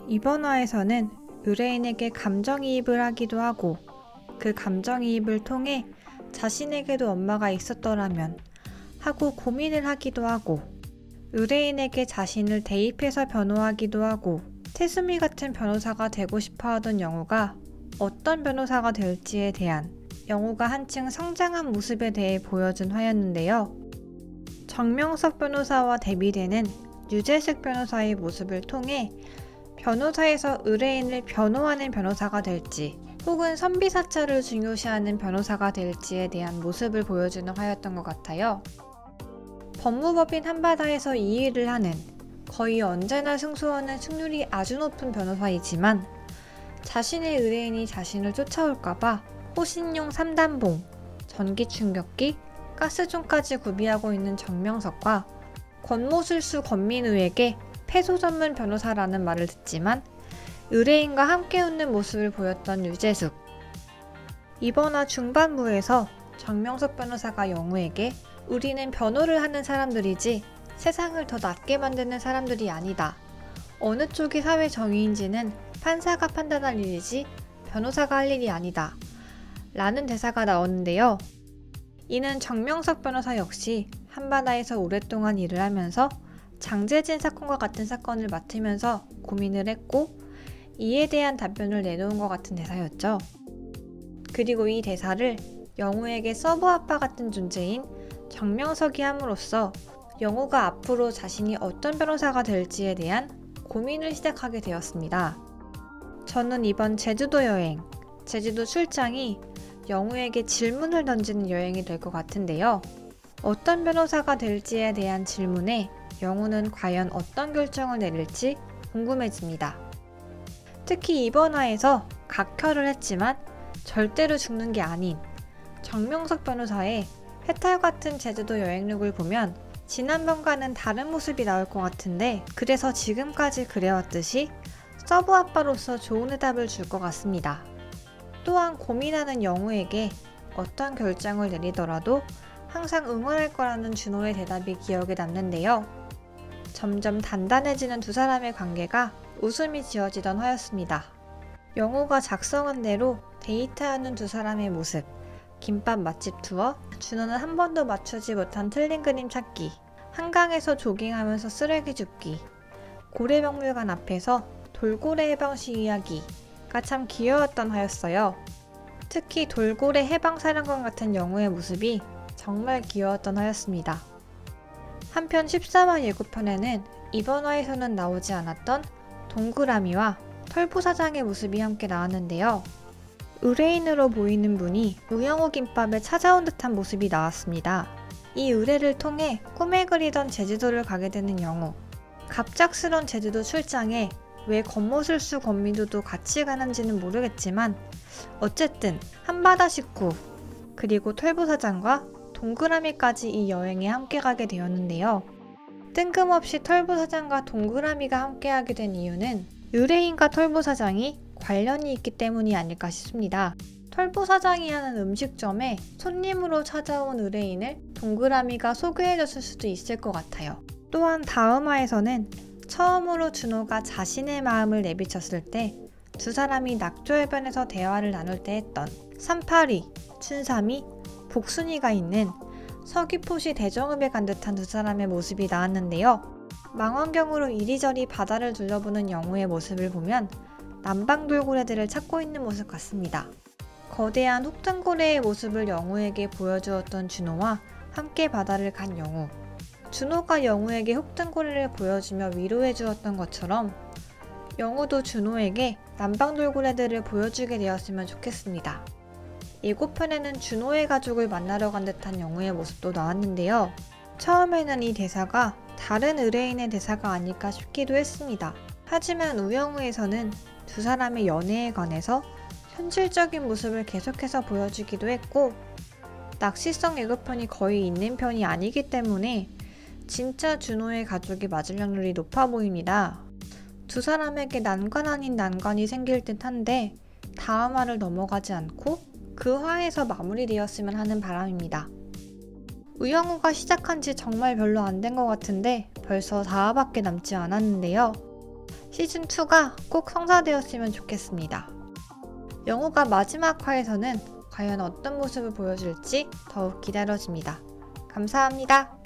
이번 화에서는 의뢰인에게 감정이입을 하기도 하고 그 감정이입을 통해 자신에게도 엄마가 있었더라면 하고 고민을 하기도 하고 의뢰인에게 자신을 대입해서 변호하기도 하고 태수미 같은 변호사가 되고 싶어 하던 영우가 어떤 변호사가 될지에 대한 영우가 한층 성장한 모습에 대해 보여준 화였는데요. 정명석 변호사와 대비되는 유재석 변호사의 모습을 통해 변호사에서 의뢰인을 변호하는 변호사가 될지 혹은 선비사찰을 중요시하는 변호사가 될지에 대한 모습을 보여주는 화였던 것 같아요. 법무법인 한바다에서 이 일을 하는 거의 언제나 승소하는 승률이 아주 높은 변호사이지만 자신의 의뢰인이 자신을 쫓아올까봐 호신용 3단봉, 전기충격기, 가스총까지 구비하고 있는 정명석과 권모술수 권민우에게 패소 전문 변호사라는 말을 듣지만 의뢰인과 함께 웃는 모습을 보였던 유재숙. 이번 화 중반부에서 정명석 변호사가 영우에게 우리는 변호를 하는 사람들이지 세상을 더 낫게 만드는 사람들이 아니다. 어느 쪽이 사회 정의인지는 판사가 판단할 일이지 변호사가 할 일이 아니다. 라는 대사가 나오는데요. 이는 정명석 변호사 역시 한바다에서 오랫동안 일을 하면서 장재진 사건과 같은 사건을 맡으면서 고민을 했고 이에 대한 답변을 내놓은 것 같은 대사였죠. 그리고 이 대사를 영우에게 서브 아빠 같은 존재인 정명석이 함으로써 영우가 앞으로 자신이 어떤 변호사가 될지에 대한 고민을 시작하게 되었습니다. 저는 이번 제주도 여행, 제주도 출장이 영우에게 질문을 던지는 여행이 될 것 같은데요. 어떤 변호사가 될지에 대한 질문에 영우는 과연 어떤 결정을 내릴지 궁금해집니다. 특히 이번 화에서 각혈을 했지만 절대로 죽는 게 아닌 정명석 변호사의 해탈 같은 제주도 여행룩을 보면 지난번과는 다른 모습이 나올 것 같은데 그래서 지금까지 그래왔듯이 서브 아빠로서 좋은 해답을 줄 것 같습니다. 또한 고민하는 영우에게 어떤 결정을 내리더라도 항상 응원할 거라는 준호의 대답이 기억에 남는데요. 점점 단단해지는 두 사람의 관계가 웃음이 지어지던 화였습니다. 영우가 작성한 대로 데이트하는 두 사람의 모습, 김밥 맛집 투어, 준호는 한 번도 맞추지 못한 틀린 그림 찾기, 한강에서 조깅하면서 쓰레기 줍기, 고래박물관 앞에서 돌고래 해방시 이야기가 참 귀여웠던 화였어요. 특히 돌고래 해방사령관 같은 영우의 모습이 정말 귀여웠던 화였습니다. 한편 14화 예고편에는 이번 화에서는 나오지 않았던 동그라미와 털보사장의 모습이 함께 나왔는데요. 의뢰인으로 보이는 분이 우영우 김밥에 찾아온 듯한 모습이 나왔습니다. 이 의뢰를 통해 꿈에 그리던 제주도를 가게 되는 영우. 갑작스런 제주도 출장에 왜 권모술수 권민우도 같이 가는지는 모르겠지만 어쨌든 한바다 식구 그리고 털보사장과 동그라미까지 이 여행에 함께 가게 되었는데요. 뜬금없이 털보사장과 동그라미가 함께하게 된 이유는 의뢰인과 털보사장이 관련이 있기 때문이 아닐까 싶습니다. 털보사장이 하는 음식점에 손님으로 찾아온 의뢰인을 동그라미가 소개해줬을 수도 있을 것 같아요. 또한 다음 화에서는 처음으로 준호가 자신의 마음을 내비쳤을 때 두 사람이 낙조해변에서 대화를 나눌 때 했던 382, 춘삼이, 복순이가 있는 서귀포시 대정읍에 간 듯한 두 사람의 모습이 나왔는데요. 망원경으로 이리저리 바다를 둘러보는 영우의 모습을 보면 남방돌고래들을 찾고 있는 모습 같습니다. 거대한 혹등고래의 모습을 영우에게 보여주었던 준호와 함께 바다를 간 영우. 준호가 영우에게 혹등고래를 보여주며 위로해 주었던 것처럼 영우도 준호에게 남방돌고래들을 보여주게 되었으면 좋겠습니다. 예고편에는 준호의 가족을 만나러 간 듯한 영우의 모습도 나왔는데요. 처음에는 이 대사가 다른 의뢰인의 대사가 아닐까 싶기도 했습니다. 하지만 우영우에서는 두 사람의 연애에 관해서 현실적인 모습을 계속해서 보여주기도 했고 낚시성 예고편이 거의 있는 편이 아니기 때문에 진짜 준호의 가족이 맞을 확률이 높아 보입니다. 두 사람에게 난관 아닌 난관이 생길 듯 한데 다음 화를 넘어가지 않고 그 화에서 마무리되었으면 하는 바람입니다. 우영우가 시작한 지 정말 별로 안 된 것 같은데 벌써 4화밖에 남지 않았는데요. 시즌2가 꼭 성사되었으면 좋겠습니다. 영호가 마지막 화에서는 과연 어떤 모습을 보여줄지 더욱 기다려집니다. 감사합니다.